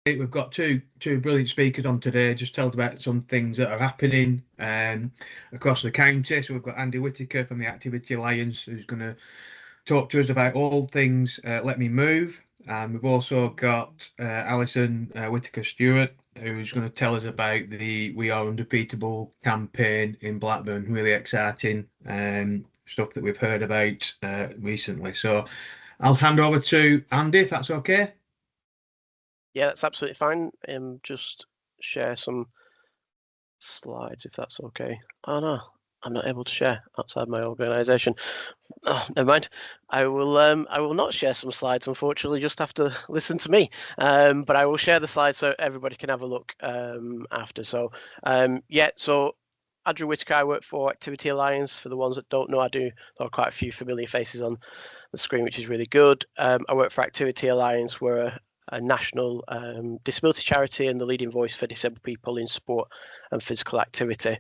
We've got two brilliant speakers on today, just told about some things that are happening across the county. So we've got Andy Whitaker from the Activity Alliance, who's going to talk to us about all things Let Me Move. And we've also got Alison Whitaker Stewart, who's going to tell us about the We Are Undefeatable campaign in Blackburn. Really exciting stuff that we've heard about recently. So I'll hand over to Andy, if that's okay. Yeah, that's absolutely fine. Just share some slides if that's okay. Oh no, I'm not able to share outside my organisation. Oh, never mind. I will not share some slides, unfortunately. Just have to listen to me. But I will share the slides so everybody can have a look after. So yeah, so Andrew Whitaker, I work for Activity Alliance. For the ones that don't know, there are quite a few familiar faces on the screen, which is really good. I work for Activity Alliance. We're a national disability charity and the leading voice for disabled people in sport and physical activity.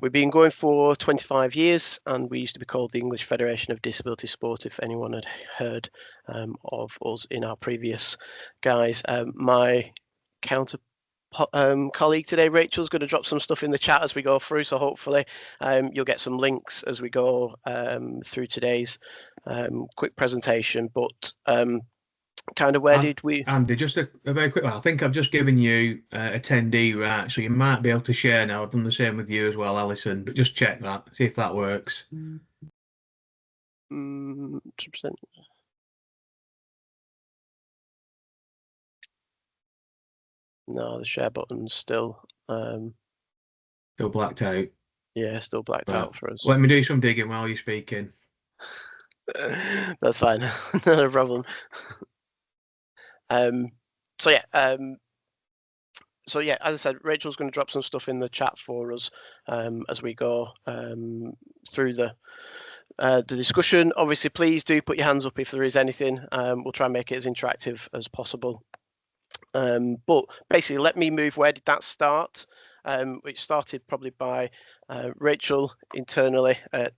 We've been going for 25 years, and we used to be called the English Federation of Disability Sport, if anyone had heard of us in our previous guys. My colleague today, Rachel's going to drop some stuff in the chat as we go through, so hopefully you'll get some links as we go through today's quick presentation. But kind of where did we... Andy, just a very quick one. I think I've just given you attendee, right? So you might be able to share now. I've done the same with you as well, Alison, but just check that, see if that works. 2%. No, the share button's still blacked out. Yeah, still blacked out for us. Let me do some digging while you're speaking. That's fine, not a problem. So yeah, as I said, Rachel's going to drop some stuff in the chat for us as we go through the discussion. Obviously, please do put your hands up if there is anything. We'll try and make it as interactive as possible. But basically, Let Me Move, where did that start? Which started probably by Rachel internally at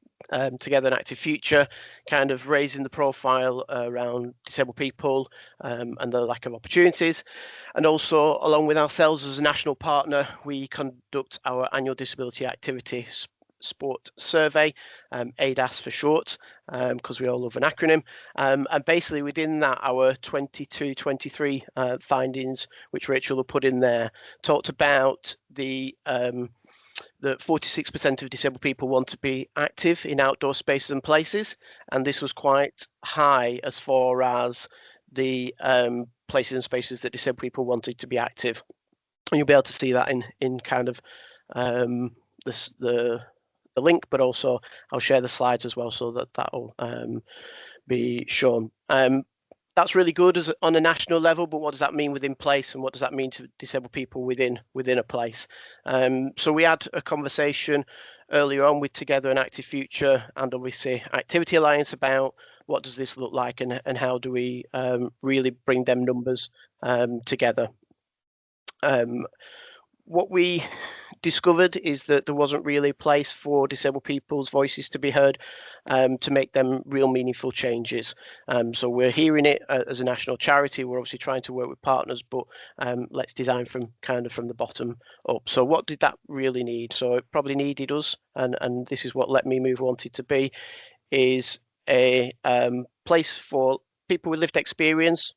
Together an Active Future, kind of raising the profile around disabled people and the lack of opportunities. And also, along with ourselves as a national partner, we conduct our annual disability activity sport survey, ADAS for short, because we all love an acronym. And basically within that, our 22-23 findings, which Rachel will put in there, talked about the 46% of disabled people want to be active in outdoor spaces and places, and this was quite high as far as the places and spaces that disabled people wanted to be active. And you'll be able to see that in kind of the link, but also I'll share the slides as well so that will be shown. That's really good on a national level, but what does that mean within place, and what does that mean to disabled people within a place? So we had a conversation earlier on with Together an Active Future and obviously Activity Alliance about what does this look like and how do we really bring them numbers together. What we discovered is that there wasn't really a place for disabled people's voices to be heard to make them real meaningful changes. So we're hearing it as a national charity. We're obviously trying to work with partners, but let's design from the bottom up. So what did that really need? So it probably needed us, and this is what Let Me Move wanted to be, is a place for people with lived experience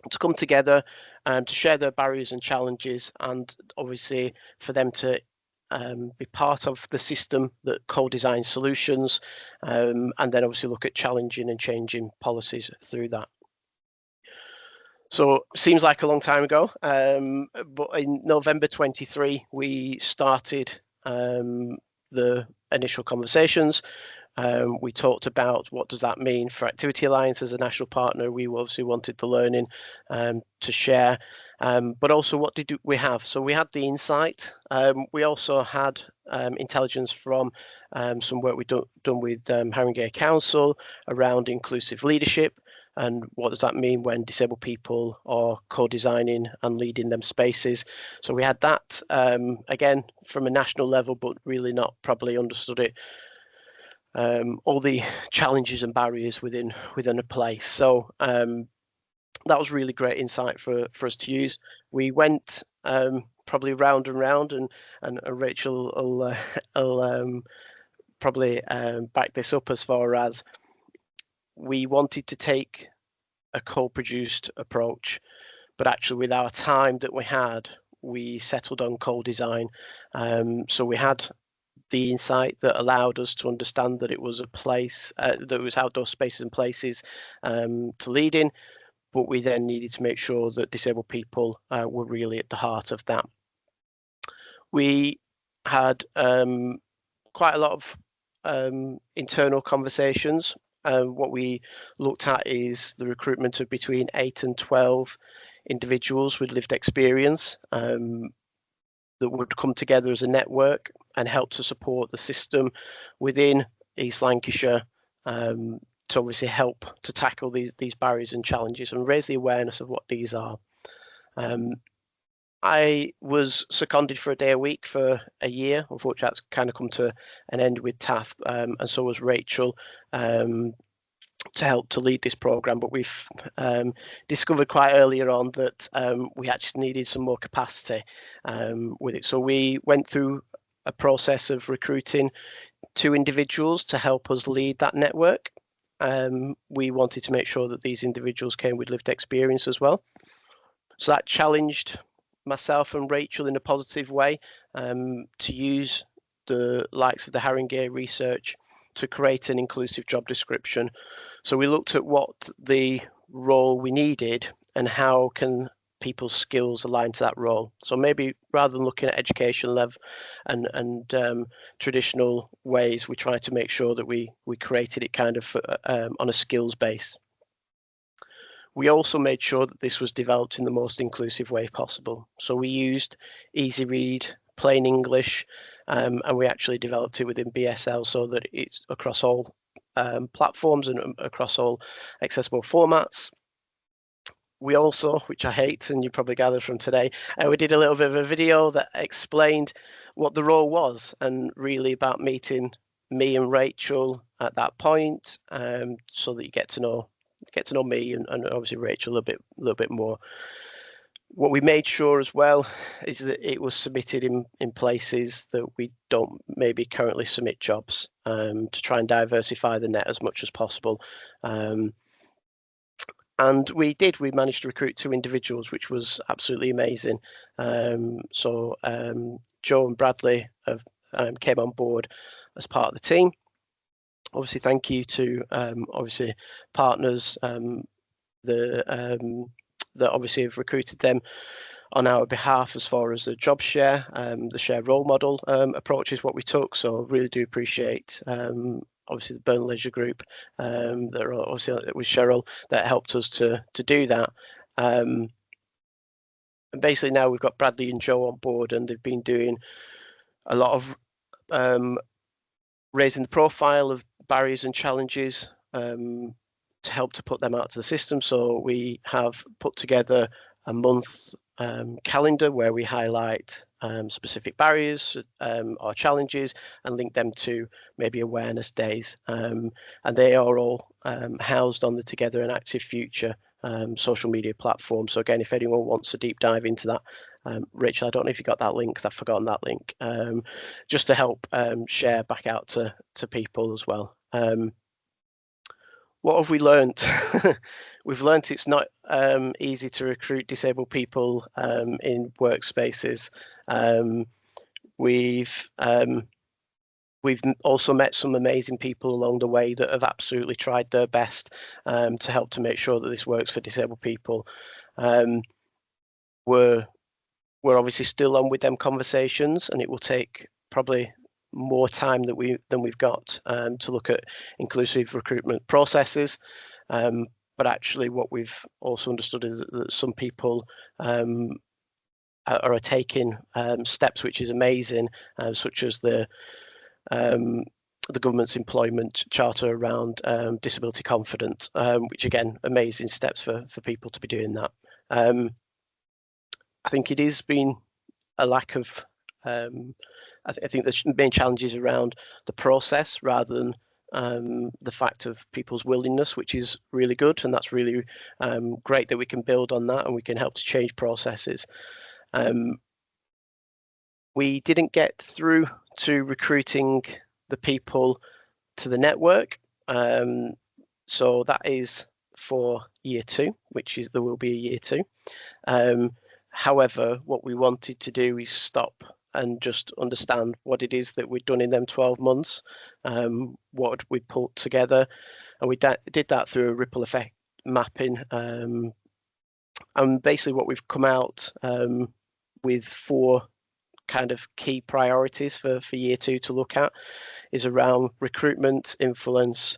to come together and to share their barriers and challenges, and obviously for them to be part of the system that co-designs solutions, and then obviously look at challenging and changing policies through that. So seems like a long time ago, but in November 23 we started the initial conversations. We talked about what does that mean for Activity Alliance as a national partner. We obviously wanted the learning to share, but also what did we have? So we had the insight. We also had intelligence from some work we've done with Haringey Council around inclusive leadership, and what does that mean when disabled people are co-designing and leading them spaces. So we had that again from a national level, but really not probably understood it. All the challenges and barriers within a place. So that was really great insight for us to use. We went probably round and round, and Rachel will probably back this up, as far as we wanted to take a co-produced approach, but actually with our time that we had, we settled on co-design. So we had the insight that allowed us to understand that it was a place that was outdoor spaces and places to lead in, but we then needed to make sure that disabled people were really at the heart of that. We had quite a lot of internal conversations. What we looked at is the recruitment of between 8 and 12 individuals with lived experience that would come together as a network and help to support the system within East Lancashire to obviously help to tackle these barriers and challenges and raise the awareness of what these are. I was seconded for a day a week for a year. Unfortunately, that's kind of come to an end with TAF, and so was Rachel, to help to lead this program. But we've discovered quite earlier on that we actually needed some more capacity with it. So we went through a process of recruiting 2 individuals to help us lead that network. We wanted to make sure that these individuals came with lived experience as well. So that challenged myself and Rachel in a positive way to use the likes of the Haringey research to create an inclusive job description. So we looked at what the role we needed and how can people's skills align to that role. So maybe rather than looking at education level and traditional ways, we tried to make sure that we created it kind of on a skills base. We also made sure that this was developed in the most inclusive way possible. So we used easy read, plain English, and we actually developed it within BSL so that it's across all platforms and across all accessible formats. We also, which I hate, and you probably gathered from today, we did a little bit of a video that explained what the role was and really about meeting me and Rachel at that point, so that you get to know me and obviously Rachel a little bit more. What we made sure as well is that it was submitted in places that we don't maybe currently submit jobs, to try and diversify the net as much as possible. And we managed to recruit 2 individuals, which was absolutely amazing. So Joe and Bradley have came on board as part of the team. Obviously, thank you to obviously partners that obviously have recruited them on our behalf as far as the job share, the share role model approach is what we took. So really do appreciate obviously the Burn Leisure Group that are obviously with Cheryl that helped us to do that. And basically now we've got Bradley and Joe on board, and they've been doing a lot of raising the profile of barriers and challenges to help to put them out to the system. So we have put together a month calendar where we highlight specific barriers or challenges and link them to maybe awareness days. And they are all housed on the Together and Active Future social media platform. So again, if anyone wants to deep dive into that, Rachel, I don't know if you got that link because I've forgotten that link, just to help share back out to people as well. What have we learned? We've learned it's not easy to recruit disabled people in workspaces. We've also met some amazing people along the way that have absolutely tried their best to help to make sure that this works for disabled people. We're obviously still on with them conversations, and it will take probably more time than we've got to look at inclusive recruitment processes. But actually, what we've also understood is that some people are taking steps, which is amazing, such as the government's employment charter around disability confident, which again, amazing steps for people to be doing that. I think it has been a lack of I think the main challenge is around the process rather than the fact of people's willingness, which is really good, and that's really great that we can build on that and we can help to change processes. We didn't get through to recruiting the people to the network, so that is for year 2, which is there will be a year 2. However, what we wanted to do is stop and just understand what it is that we'd done in them 12 months, what we pulled together, and we did that through a ripple effect mapping. And basically what we've come out with 4 kind of key priorities for year 2 to look at is around recruitment, influence,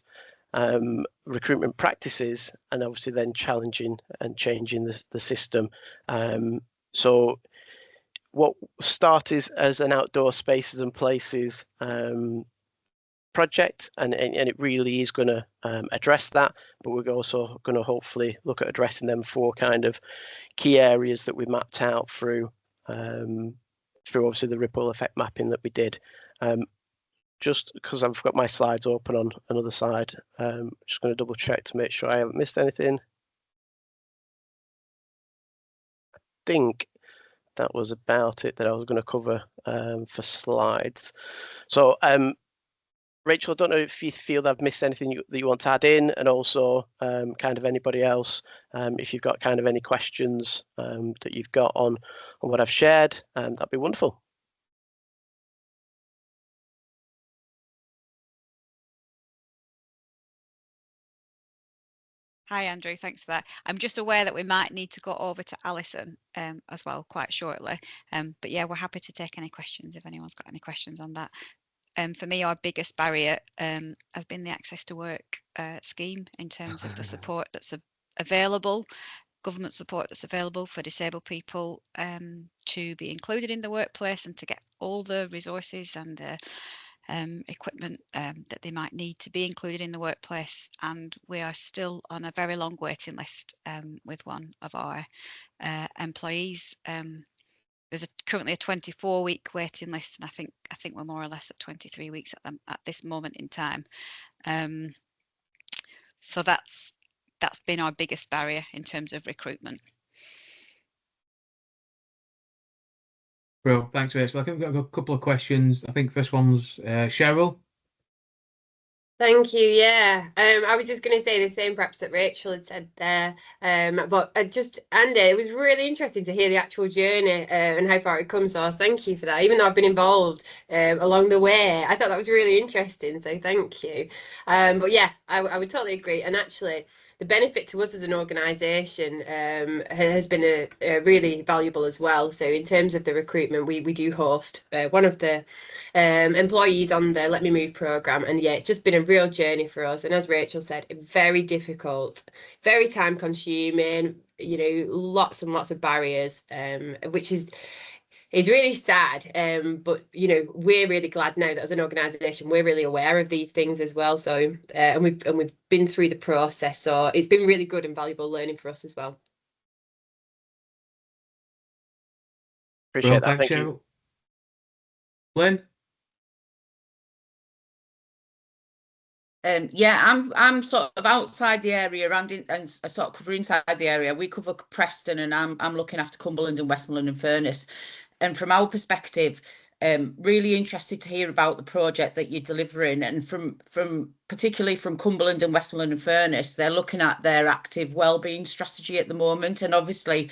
recruitment practices, and obviously then challenging and changing the system. So what started as an outdoor spaces and places project, and it really is going to address that, but we're also going to hopefully look at addressing them 4 kind of key areas that we mapped out through obviously the ripple effect mapping that we did. Just because I've got my slides open on another side, just going to double check to make sure I haven't missed anything. I think that was about it that I was going to cover for slides. So Rachel, I don't know if you feel that I've missed anything that you want to add in, and also kind of anybody else, if you've got kind of any questions that you've got on what I've shared, that'd be wonderful. Hi, Andrew. Thanks for that. I'm just aware that we might need to go over to Alison as well quite shortly. But yeah, we're happy to take any questions if anyone's got any questions on that. For me, our biggest barrier has been the Access to Work scheme in terms of the support that's available, government support that's available for disabled people to be included in the workplace and to get all the resources and the equipment that they might need to be included in the workplace. And we are still on a very long waiting list with one of our employees. There's currently a 24-week waiting list, and I think we're more or less at 23 weeks at this moment in time. So that's been our biggest barrier in terms of recruitment. Well, thanks, Rachel. I think we've got a couple of questions. I think first one's Cheryl. Thank you. Yeah, I was just going to say the same perhaps that Rachel had said there, but Andy, it was really interesting to hear the actual journey and how far it comes. So thank you for that. Even though I've been involved along the way, I thought that was really interesting. So thank you. But yeah, I would totally agree. And actually, the benefit to us as an organisation has been a really valuable as well. So in terms of the recruitment, we do host one of the employees on the Let Me Move programme, and yeah, it's just been a real journey for us. And as Rachel said, very difficult, very time consuming, you know, lots and lots of barriers, which is really sad, but you know, we're really glad now that as an organisation we're really aware of these things as well. So and we've been through the process, so it's been really good and valuable learning for us as well. Appreciate that. Thanks, Thank you. Lynn? Yeah, I'm sort of outside the area and sort of cover inside the area. We cover Preston, and I'm looking after Cumberland and Westmoreland and Furness. And from our perspective, really interested to hear about the project that you're delivering. And from particularly from Cumberland and Westmoreland and Furness, they're looking at their active wellbeing strategy at the moment. And obviously,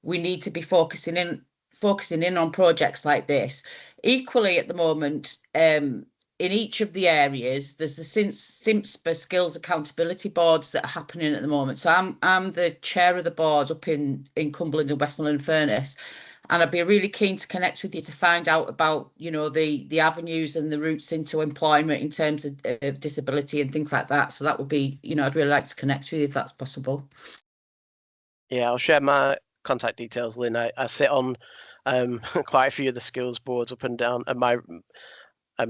we need to be focusing in on projects like this. Equally, at the moment, in each of the areas, there's the SIMSPA skills accountability boards that are happening at the moment. So I'm the chair of the board up in Cumberland and Westmoreland and Furness, and I'd be really keen to connect with you to find out about, you know, the avenues and the routes into employment in terms of disability and things like that. So that would be, you know, I'd really like to connect with you if that's possible. Yeah, I'll share my contact details, Lynn. I sit on quite a few of the skills boards up and down, and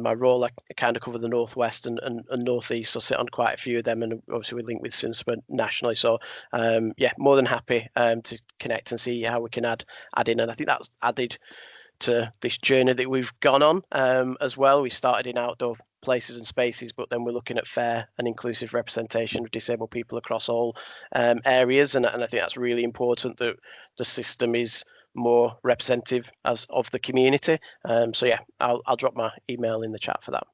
my role, I kind of cover the northwest and northeast, so I sit on quite a few of them, and obviously we link with SIMSPA nationally. So yeah, more than happy to connect and see how we can add in, and I think that's added to this journey that we've gone on as well. We started in outdoor places and spaces, but then we're looking at fair and inclusive representation of disabled people across all areas, and I think that's really important, that the system is more representative of the community. So yeah, I'll drop my email in the chat for that.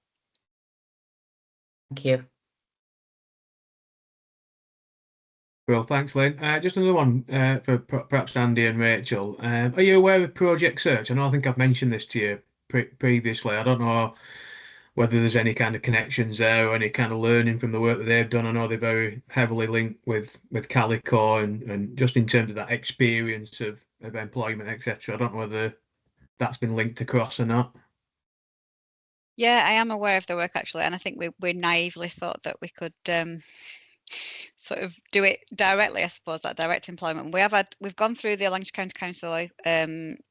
Thank you. Well, thanks, Lynn. Just another one for perhaps Andy and Rachel. Are you aware of Project Search? I think I've mentioned this to you previously. I don't know whether there's any kind of connections there or any kind of learning from the work that they've done. I know they're very heavily linked with Calico and just in terms of that experience of employment, etc. I don't know whether that's been linked across or not. Yeah, I am aware of the work actually, and I think we naively thought that we could sort of do it directly, I suppose, that direct employment. We've gone through the Lancashire County Council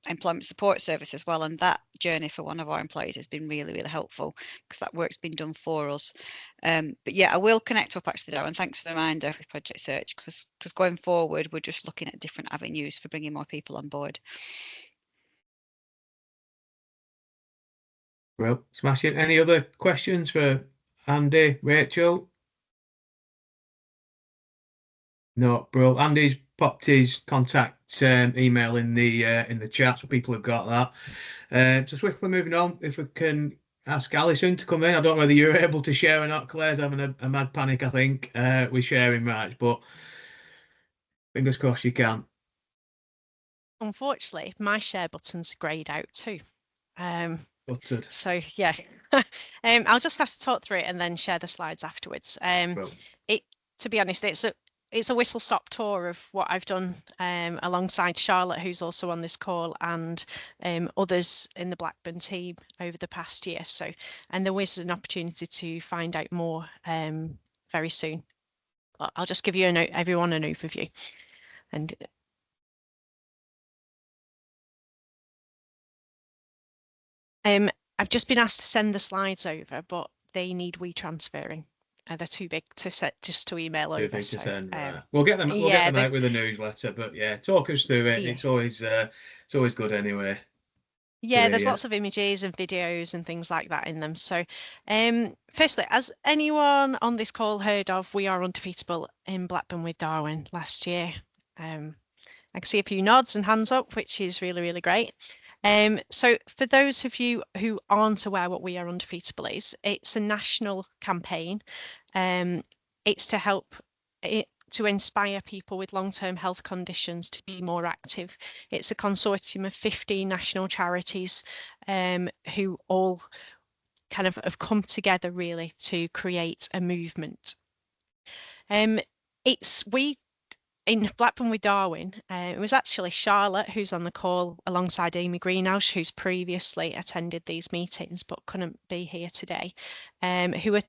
employment support service as well, and that journey for one of our employees has been really, really helpful because that work's been done for us. But yeah, I will connect up actually, Darren. Thanks for the reminder with Project Search, because going forward, we're just looking at different avenues for bringing more people on board. Well, smashing. Any other questions for Andy, Rachel? No, bro. Andy's popped his contact email in the chat, so people have got that. So swiftly moving on, if we can ask Alison to come in. I don't know whether you're able to share or not. Claire's having a mad panic, I think, with sharing March, but fingers crossed you can. Unfortunately, my share button's greyed out too. Buttered. So yeah, I'll just have to talk through it and then share the slides afterwards. Well, To be honest, it's a whistle-stop tour of what I've done alongside Charlotte, who's also on this call, and others in the Blackburn team over the past year. So, and there was an opportunity to find out more very soon. I'll just give you everyone an overview. And I've just been asked to send the slides over, but they need transferring. They're too big to set just to email over. to So, send, right. We'll get them. We'll get them out with a newsletter. But yeah, talk us through it. Yeah. It's always good anyway. Yeah, there's lots of images and videos and things like that in them. So, firstly, has anyone on this call heard of We Are Undefeatable in Blackburn with Darwen last year? I can see a few nods and hands up, which is really, really great. So for those of you who aren't aware what We Are Undefeatable is, it's a national campaign. It's to help to inspire people with long-term health conditions to be more active. It's a consortium of 15 national charities who all kind of have come together really to create a movement. In Blackburn with Darwen, it was actually Charlotte who's on the call alongside Amy Greenhouse, who's previously attended these meetings but couldn't be here today, who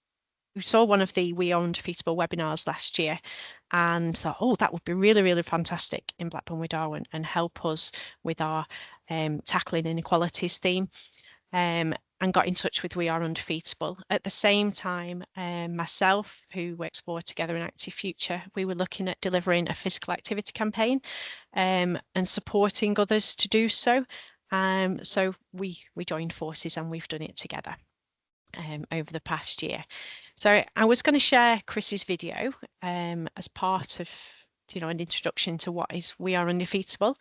saw one of the We Are Undefeatable webinars last year and thought, oh, that would be really, really fantastic in Blackburn with Darwen and help us with our tackling inequalities theme. And got in touch with We Are Undefeatable. At the same time, myself, who works for Together an Active Future, we were looking at delivering a physical activity campaign and supporting others to do so. So we joined forces and we've done it together over the past year. So I was going to share Chris's video as part of an introduction to what is We Are Undefeatable.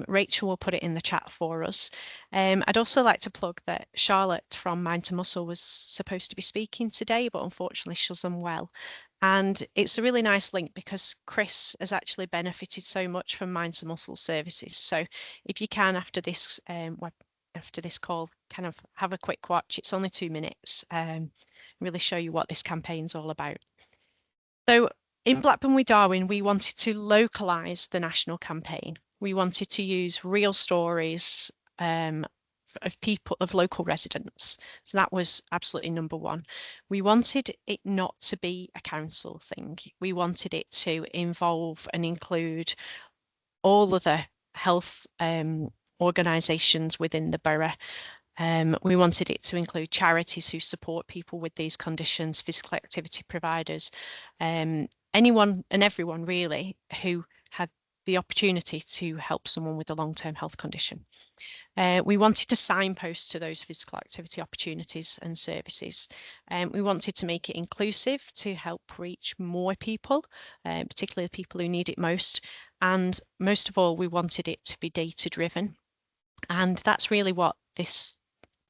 Rachel will put it in the chat for us. I'd also like to plug that Charlotte from Mind to Muscle was supposed to be speaking today, but unfortunately she's unwell. And it's a really nice link because Chris has actually benefited so much from Mind to Muscle services. So if you can, after this call, kind of have a quick watch. It's only 2 minutes. Really show you what this campaign's all about. So in Blackburn with Darwen, we wanted to localise the national campaign. We wanted to use real stories of people, of local residents. So that was absolutely number one. We wanted it not to be a council thing. We wanted it to involve and include all other health organisations within the borough. We wanted it to include charities who support people with these conditions, physical activity providers, anyone and everyone really who had the opportunity to help someone with a long-term health condition. We wanted to signpost to those physical activity opportunities and services. We wanted to make it inclusive to help reach more people, particularly the people who need it most. And most of all, we wanted it to be data-driven. And that's really what this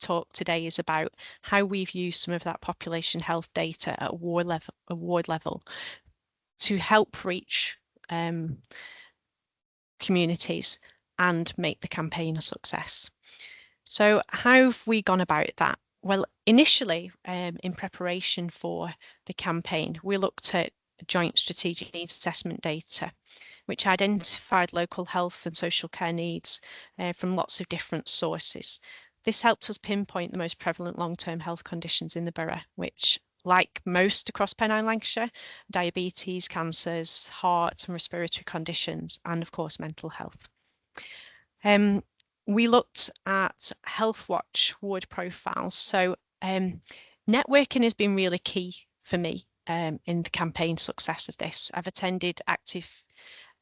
talk today is about, how we've used some of that population health data at ward level to help reach communities and make the campaign a success. So how have we gone about that? Well, initially, in preparation for the campaign, we looked at joint strategic needs assessment data, which identified local health and social care needs from lots of different sources. This helped us pinpoint the most prevalent long-term health conditions in the borough, which, like most across Pennine Lancashire, diabetes, cancers, heart and respiratory conditions, and of course, mental health. We looked at Health Watch ward profiles. So networking has been really key for me in the campaign success of this. I've attended active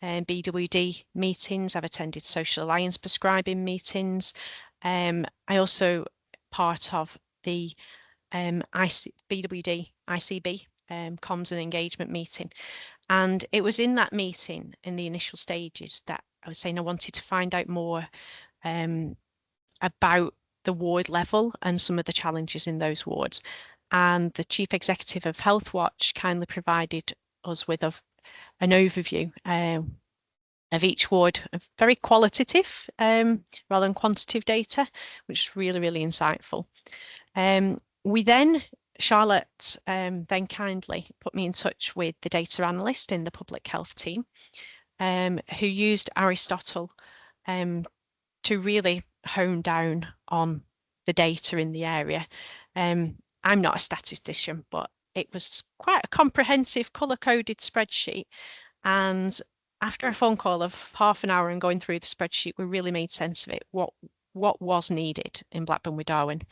BWD meetings, I've attended Social Alliance prescribing meetings. I also part of the BWD ICB comms and engagement meeting. And it was in that meeting, in the initial stages, that I was saying I wanted to find out more about the ward level and some of the challenges in those wards. And the Chief Executive of Health Watch kindly provided us with an overview of each ward, of very qualitative rather than quantitative data, which is really, really insightful. Charlotte then kindly put me in touch with the data analyst in the public health team, who used Aristotle to really hone down on the data in the area. I'm not a statistician, but it was quite a comprehensive colour-coded spreadsheet. And after a phone call of half an hour and going through the spreadsheet, we really made sense of it, what was needed in Blackburn with Darwen.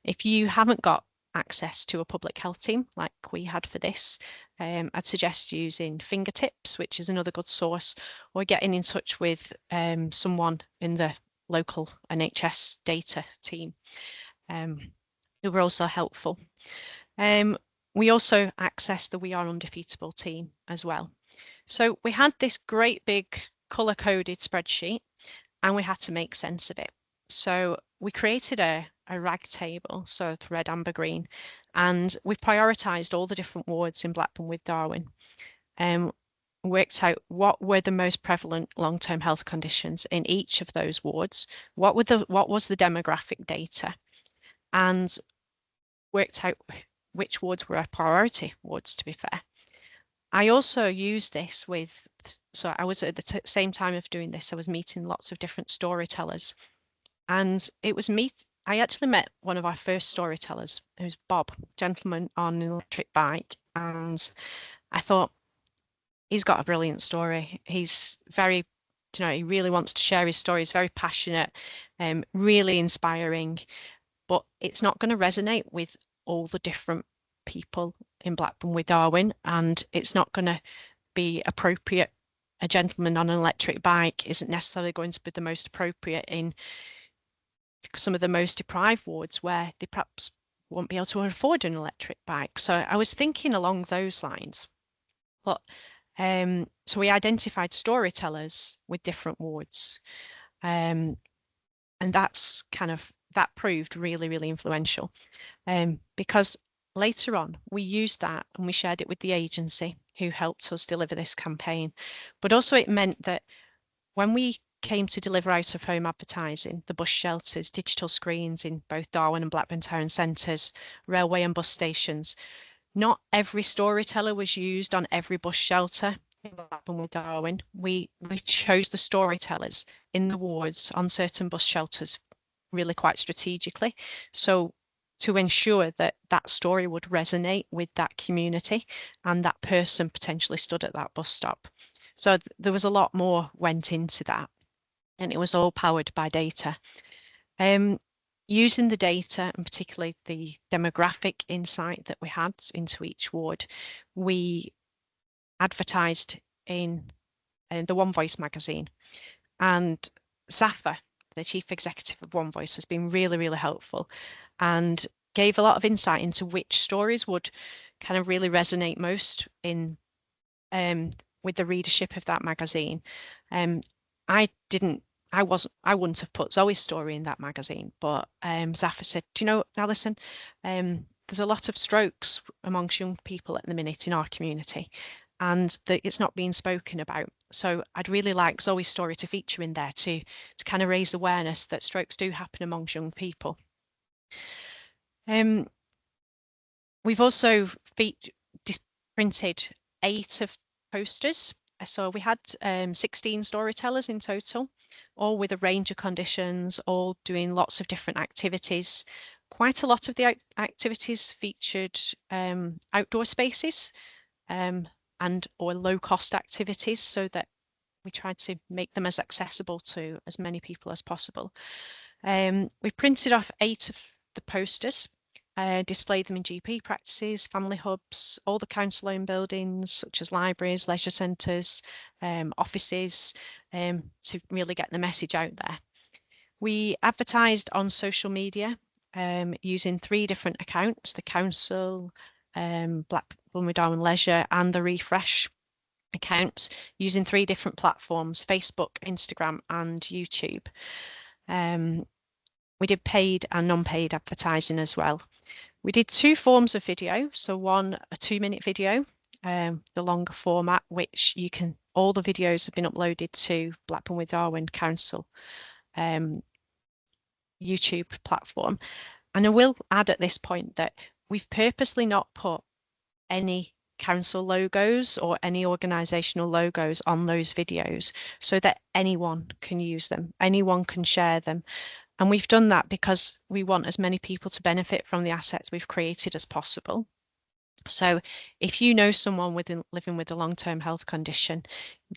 If you haven't got access to a public health team like we had for this, I'd suggest using Fingertips, which is another good source, or getting in touch with someone in the local NHS data team who were also helpful. We also accessed the We Are Undefeatable team as well. So we had this great big colour-coded spreadsheet and we had to make sense of it. So we created a RAG table, so red, amber, green, and we prioritised all the different wards in Blackburn with Darwen. Worked out what were the most prevalent long-term health conditions in each of those wards, what was the demographic data, and worked out which wards were our priority wards, to be fair. I also used this with, so I was at the same time of doing this, I was meeting lots of different storytellers, and it was I actually met one of our first storytellers, who's Bob, gentleman on an electric bike, and I thought, he's got a brilliant story. He's very, he really wants to share his story. He's very passionate, really inspiring, but it's not going to resonate with all the different people in Blackburn with Darwen, and it's not going to be appropriate. A gentleman on an electric bike isn't necessarily going to be the most appropriate in some of the most deprived wards where they perhaps won't be able to afford an electric bike. So I was thinking along those lines. But so we identified storytellers with different wards, and that proved really, really influential, because later on we used that and we shared it with the agency who helped us deliver this campaign. But also it meant that when we came to deliver out of home advertising, the bus shelters, digital screens in both Darwen and Blackburn Town centres, railway and bus stations, not every storyteller was used on every bus shelter in Blackburn with Darwen. We chose the storytellers in the wards on certain bus shelters really quite strategically, so to ensure that that story would resonate with that community and that person potentially stood at that bus stop. So there was a lot more went into that, and it was all powered by data. Using the data, and particularly the demographic insight that we had into each ward, we advertised in the One Voice magazine. And Safa, the chief executive of One Voice, has been really, really helpful and gave a lot of insight into which stories would kind of really resonate most in with the readership of that magazine. I wouldn't have put Zoe's story in that magazine, but Safa said, do you know, Alison, there's a lot of strokes amongst young people at the minute in our community, and that it's not being spoken about. So I'd really like Zoe's story to feature in there to kind of raise awareness that strokes do happen amongst young people. We've also printed 8 of posters. So we had 16 storytellers in total, all with a range of conditions, all doing lots of different activities. Quite a lot of the activities featured outdoor spaces and or low-cost activities, so that we tried to make them as accessible to as many people as possible. We printed off 8 of the posters, displayed them in GP practices, family hubs, all the council-owned buildings such as libraries, leisure centres, offices, to really get the message out there. We advertised on social media using 3 different accounts: the council, Blackburn with Darwen Leisure, and the Refresh accounts, using 3 different platforms: Facebook, Instagram, and YouTube. We did paid and non-paid advertising as well. We did 2 forms of video. So one, a 2-minute video, the longer format, which you can, all the videos have been uploaded to Blackburn with Darwen Council YouTube platform. And I will add at this point that we've purposely not put any council logos or any organisational logos on those videos, so that anyone can use them, anyone can share them. And we've done that because we want as many people to benefit from the assets we've created as possible. So if you know someone living with a long-term health condition,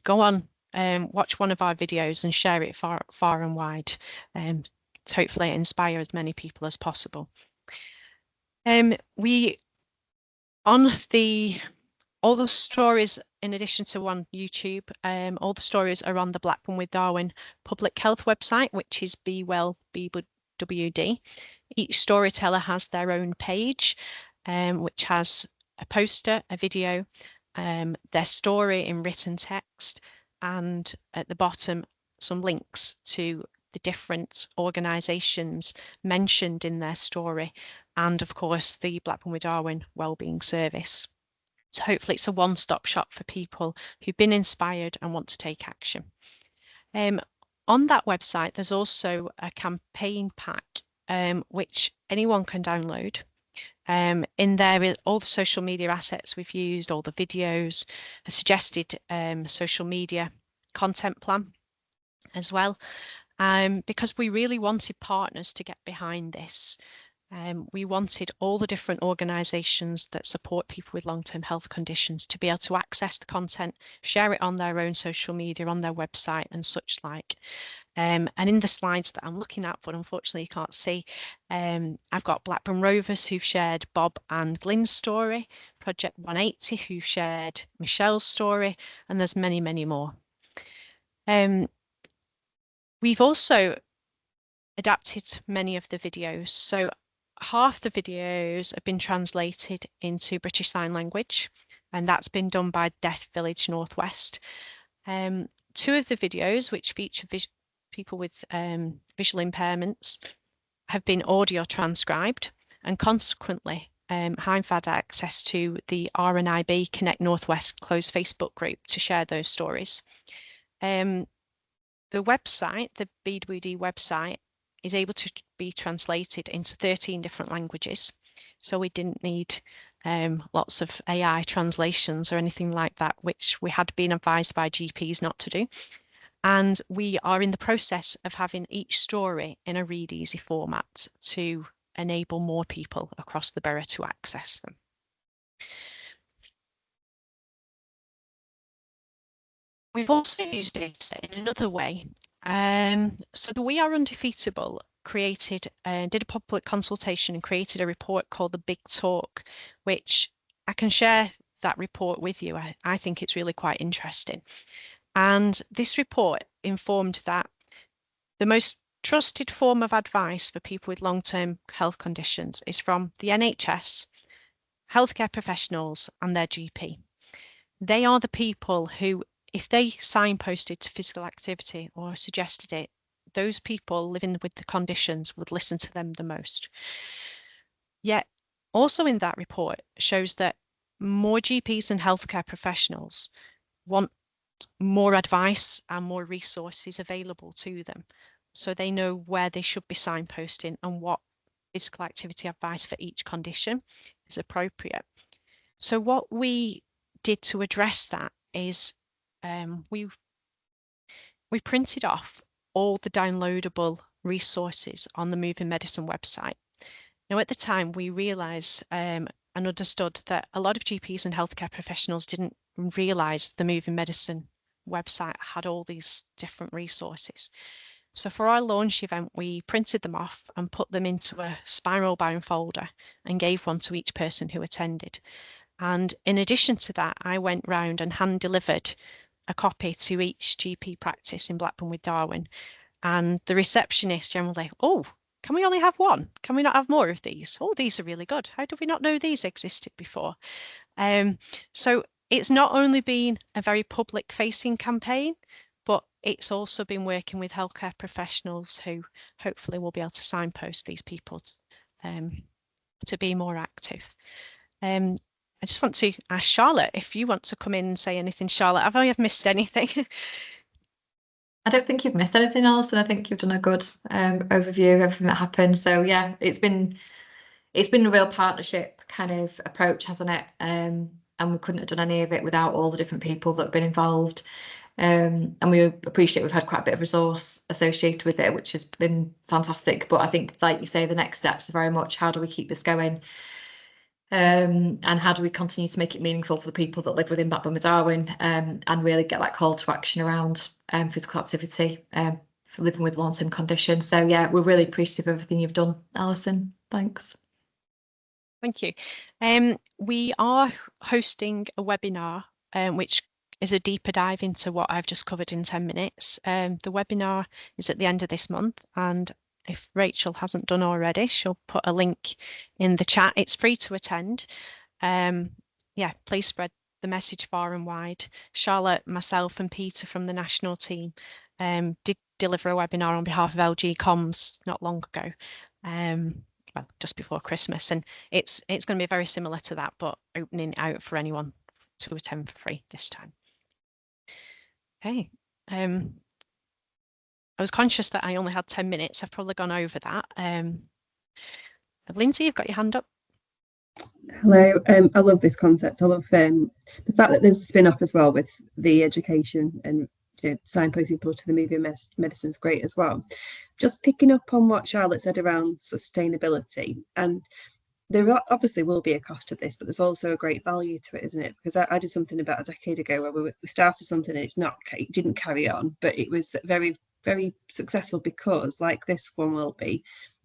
go on and watch one of our videos and share it far and wide, to hopefully inspire as many people as possible. All the stories, in addition to on YouTube, all the stories are on the Blackburn with Darwen public health website, which is Be Well BWD. Each storyteller has their own page, which has a poster, a video, their story in written text, and at the bottom some links to the different organisations mentioned in their story, and of course the Blackburn with Darwen Wellbeing Service. So hopefully it's a one-stop shop for people who've been inspired and want to take action. On that website, there's also a campaign pack, which anyone can download. In there, all the social media assets we've used, all the videos, a suggested social media content plan as well, because we really wanted partners to get behind this. We wanted all the different organisations that support people with long-term health conditions to be able to access the content, share it on their own social media, on their website and such like. And in the slides that I'm looking at, but unfortunately you can't see, I've got Blackburn Rovers who've shared Bob and Glyn's story, Project 180 who've shared Michelle's story, and there's many, many more. We've also adapted many of the videos. So half the videos have been translated into British Sign Language, and that's been done by Deaf Village Northwest. 2 of the videos, which feature people with visual impairments, have been audio transcribed, and consequently I've had access to the RNIB Connect Northwest closed Facebook group to share those stories. The website, the BWD website, is able to be translated into 13 different languages. So we didn't need lots of AI translations or anything like that, which we had been advised by GPs not to do. And we are in the process of having each story in a read easy format to enable more people across the borough to access them. We've also used data in another way. So the We Are Undefeatable did a public consultation and created a report called the Big Talk, which I can share that report with you. I think it's really quite interesting. And this report informed that the most trusted form of advice for people with long-term health conditions is from the NHS, healthcare professionals and their GP. They are the people who, if they signposted to physical activity or suggested it, those people living with the conditions would listen to them the most. Yet, also in that report shows that more GPs and healthcare professionals want more advice and more resources available to them, so they know where they should be signposting and what physical activity advice for each condition is appropriate. So what we did to address that is we printed off all the downloadable resources on the Moving Medicine website. Now, at the time, we realised and understood that a lot of GPs and healthcare professionals didn't realise the Moving Medicine website had all these different resources. So for our launch event, we printed them off and put them into a spiral bound folder and gave one to each person who attended. And in addition to that, I went round and hand delivered a copy to each GP practice in Blackburn with Darwen. And the receptionist generally, oh, can we only have one? Can we not have more of these? Oh, these are really good. How did we not know these existed before? So it's not only been a very public facing campaign, but it's also been working with healthcare professionals who hopefully will be able to signpost these people to be more active. I just want to ask Charlotte if you want to come in and say anything. Charlotte, have I missed anything? I don't think you've missed anything else, and I think you've done a good overview of everything that happened. So yeah, it's been a real partnership kind of approach, hasn't it? And we couldn't have done any of it without all the different people that have been involved. And we appreciate we've had quite a bit of resource associated with it, which has been fantastic. But I think, like you say, the next steps are very much how do we keep this going? And how do we continue to make it meaningful for the people that live within Blackburn with Darwen, and really get that call to action around physical activity for living with long-term conditions. So yeah, we're really appreciative of everything you've done, Alison. Thanks. Thank you. We are hosting a webinar which is a deeper dive into what I've just covered in 10 minutes. The webinar is at the end of this month, and if Rachel hasn't done already, she'll put a link in the chat. It's free to attend. Yeah, please spread the message far and wide. Charlotte, myself and Peter from the national team did deliver a webinar on behalf of LG Comms not long ago, well, just before Christmas, and it's going to be very similar to that, but opening it out for anyone to attend for free this time. Okay. I was conscious that I only had 10 minutes. I've probably gone over that. Lindsay, you've got your hand up. Hello, I love this concept. I love the fact that there's a spin-off as well with the education and signposting people to the Moving Medicine is great as well. Just picking up on what Charlotte said around sustainability, and there obviously will be a cost to this, but there's also a great value to it, isn't it? Because I did something about a decade ago where we started something and it didn't carry on, but it was very, very successful because, like this one will be,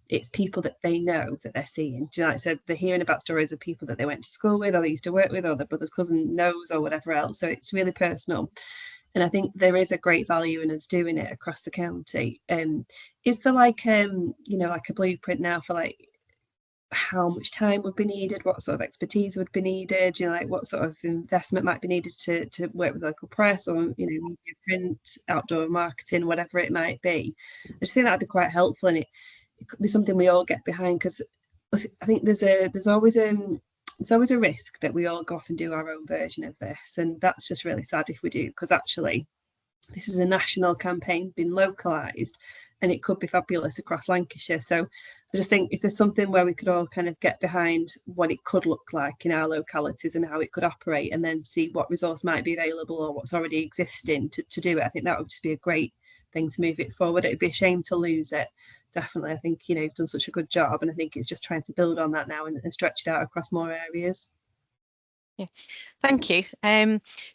it's people that they know that they're seeing. Do you know, like I said, they're hearing about stories of people that they went to school with or they used to work with or their brother's cousin knows or whatever else. So it's really personal. And I think there is a great value in us doing it across the county. Is there like like a blueprint now for like how much time would be needed, what sort of expertise would be needed, like what sort of investment might be needed to work with local press or media print, outdoor marketing, whatever it might be? I just think that'd be quite helpful, and it could be something we all get behind, because I think there's always a risk that we all go off and do our own version of this, and that's just really sad if we do, because actually this is a national campaign being localised and it could be fabulous across Lancashire. So I just think if there's something where we could all kind of get behind what it could look like in our localities and how it could operate, and then see what resource might be available or what's already existing to do it, I think that would just be a great thing to move it forward. It'd be a shame to lose it. Definitely. I think you've done such a good job, and I think it's just trying to build on that now and stretch it out across more areas. Yeah, thank you.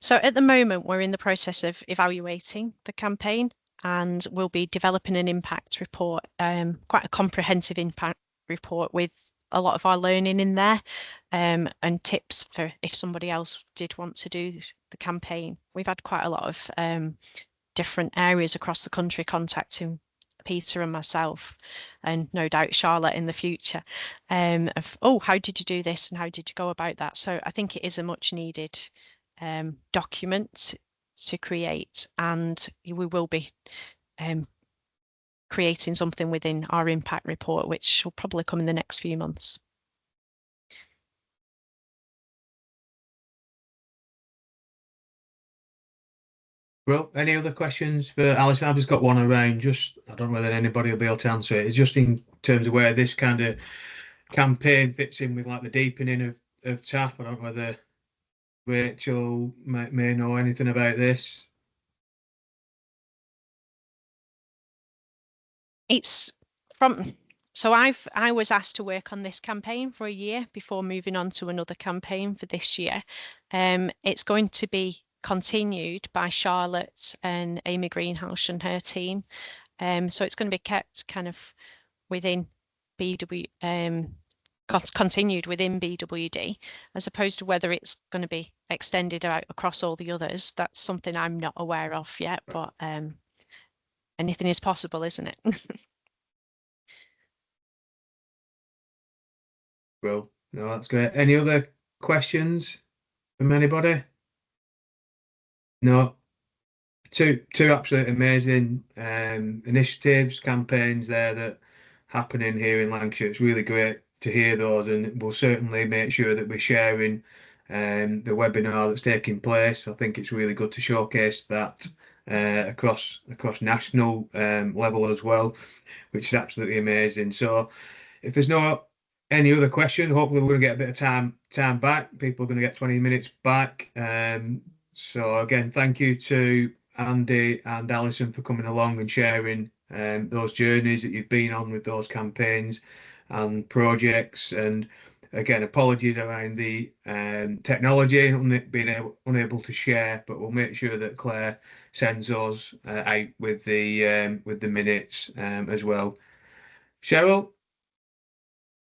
So at the moment we're in the process of evaluating the campaign, and we'll be developing an impact report, quite a comprehensive impact report with a lot of our learning in there, and tips for if somebody else did want to do the campaign. We've had quite a lot of different areas across the country contacting Peter and myself, and no doubt Charlotte in the future, of, oh, how did you do this and how did you go about that? So I think it is a much needed document to create, and we will be creating something within our impact report, which will probably come in the next few months. Well, any other questions for Alison? I've just got one around, just, I don't know whether anybody will be able to answer it. It's just in terms of where this kind of campaign fits in with like the deepening of TAP. I don't know whether Rachel may know anything about this. It's from, so I was asked to work on this campaign for a year before moving on to another campaign for this year. It's going to be continued by Charlotte and Amy Greenhouse and her team. So it's going to be kept kind of within continued within BWD, as opposed to whether it's going to be extended out across all the others. That's something I'm not aware of yet, but anything is possible, isn't it? Well, no, that's great. Any other questions from anybody? No. Two absolutely amazing initiatives, campaigns there that happening here in Lancashire. It's really great to hear those, and we'll certainly make sure that we're sharing the webinar that's taking place. I think it's really good to showcase that across national level as well, which is absolutely amazing. So if there's no any other question, hopefully we're going to get a bit of time back. People are going to get 20 minutes back. So again, thank you to Andy and Alison for coming along and sharing those journeys that you've been on with those campaigns and projects. And again, apologies around the technology and being unable to share, but we'll make sure that Claire sends those out with the minutes as well. Cheryl?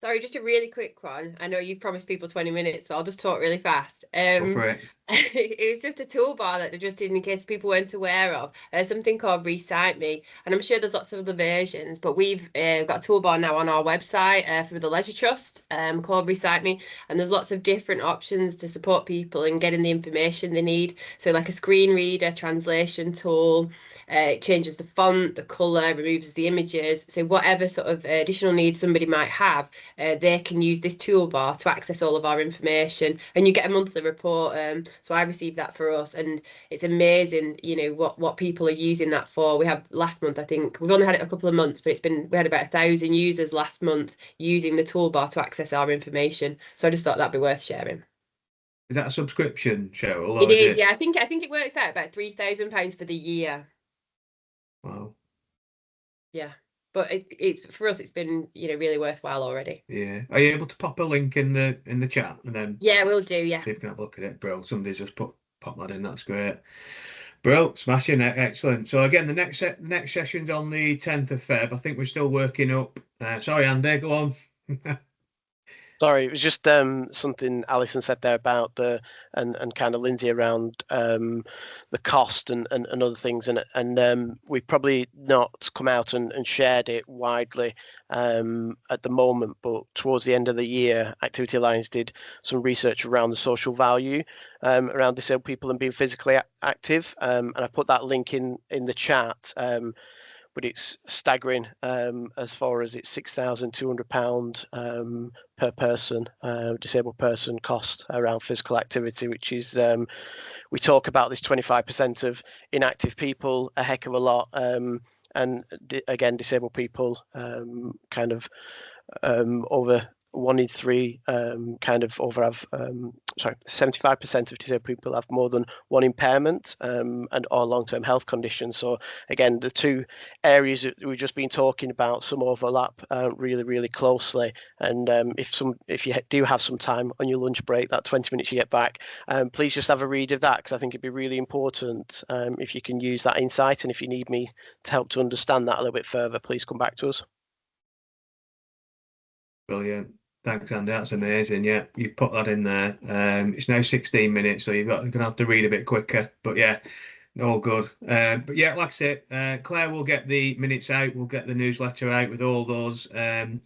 Sorry, just a really quick one. I know you've promised people 20 minutes, so I'll just talk really fast. Go for it. It was just a toolbar that just in case people weren't aware of, something called Recite Me, and I'm sure there's lots of other versions, but we've got a toolbar now on our website for the Leisure Trust called Recite Me, and there's lots of different options to support people in getting the information they need. So like a screen reader, translation tool, it changes the font, the colour, removes the images. So whatever sort of additional needs somebody might have, they can use this toolbar to access all of our information, and you get a monthly report. So I received that for us, and it's amazing, you know, what people are using that for. We have last month, I think we've only had it a couple of months, but we had about 1,000 users last month using the toolbar to access our information. So I just thought that'd be worth sharing. Is that a subscription, Cheryl? It is, yeah. I think it works out about £3,000 for the year. Wow. Yeah. But it's for us, it's been, you know, really worthwhile already. Yeah. Are you able to pop a link in the chat and then? Yeah, we'll do. Yeah. People can have a look at it. Bro, somebody's just pop that in. That's great. Bro, smashing it. Excellent. So again, the next session's on the 10th of Feb. I think we're still working up. Sorry, Andy, go on. Sorry, it was just something Alison said there about and kind of Lindsay around the cost and other things, and we've probably not come out and shared it widely at the moment, but towards the end of the year, Activity Alliance did some research around the social value around disabled people and being physically active, and I put that link in the chat. But it's staggering as far as it's £6,200 per person, disabled person cost around physical activity, which is, we talk about this 25% of inactive people, a heck of a lot. And again, disabled people kind of over 1 in 3 kind of over have 75% of disabled people have more than one impairment and or long-term health conditions. So again, the two areas that we've just been talking about, some overlap really closely. And if you do have some time on your lunch break, that 20 minutes you get back, please just have a read of that, because I think it'd be really important if you can use that insight. And if you need me to help to understand that a little bit further, please come back to us. Brilliant. Thanks, Andy. That's amazing. Yeah, you've put that in there. It's now 16 minutes, so you're going to have to read a bit quicker. But yeah, all good. But yeah, like I said, Claire will get the minutes out. We'll get the newsletter out with all those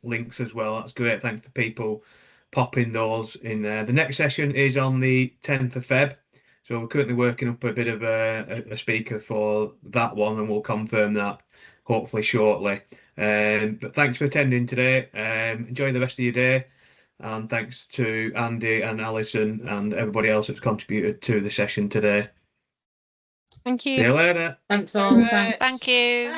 links as well. That's great. Thanks for people popping those in there. The next session is on the 10th of Feb. So we're currently working up a bit of a speaker for that one, and we'll confirm that hopefully shortly. But thanks for attending today. Enjoy the rest of your day. And thanks to Andy and Alison and everybody else that's contributed to the session today. Thank See you. you later. Thanks all. Right. Thanks. Thank you.